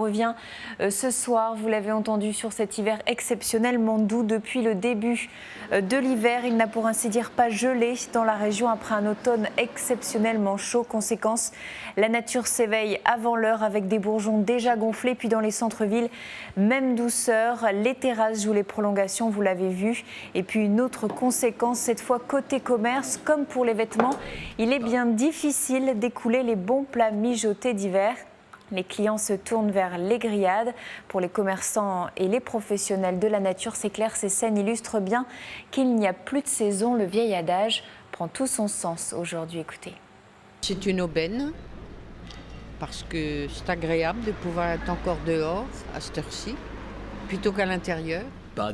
revient ce soir, vous l'avez entendu, sur cet hiver exceptionnellement doux depuis le début de l'hiver. Il n'a pour ainsi dire pas gelé dans la région après un automne exceptionnellement chaud. Conséquence, la nature s'éveille avant l'heure avec des bourgeons déjà gonflés. Puis dans les centres-villes, même douceur. Les terrasses jouent les prolongations, vous l'avez vu. Et puis une autre conséquence, cette fois côté commerce, comme pour les vêtements, il est bien difficile d'écouler les bons plats mijotés d'hiver. Les clients se tournent vers les grillades. Pour les commerçants et les professionnels de la nature, c'est clair, ces scènes illustrent bien qu'il n'y a plus de saison. Le vieil adage prend tout son sens aujourd'hui. Écoutez. C'est une aubaine parce que c'est agréable de pouvoir être encore dehors à cette heure-ci plutôt qu'à l'intérieur.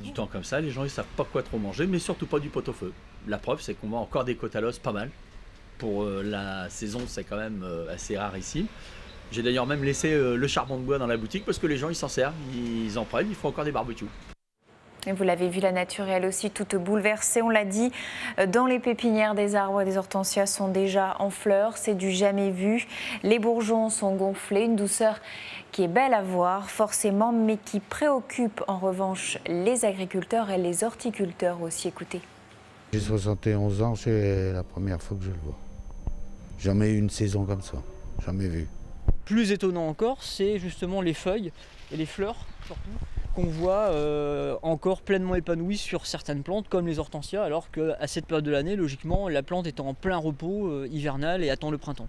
Du temps comme ça, les gens ils savent pas quoi trop manger, mais surtout pas du pot-au-feu. La preuve, c'est qu'on vend encore des côtes à l'os pas mal. Pour la saison, c'est quand même assez rare ici. J'ai d'ailleurs même laissé le charbon de bois dans la boutique parce que les gens ils s'en servent, ils en prennent, ils font encore des barbecues. Et vous l'avez vu, la nature est elle aussi toute bouleversée. On l'a dit, dans les pépinières, des arbres et des hortensias sont déjà en fleurs. C'est du jamais vu. Les bourgeons sont gonflés. Une douceur qui est belle à voir, forcément, mais qui préoccupe en revanche les agriculteurs et les horticulteurs aussi. Écoutez. J'ai 71 ans, c'est la première fois que je le vois. Jamais eu une saison comme ça, jamais vu. Plus étonnant encore, c'est justement les feuilles et les fleurs surtout qu'on voit encore pleinement épanouies sur certaines plantes comme les hortensias, alors qu'à cette période de l'année, logiquement, la plante est en plein repos hivernal et attend le printemps.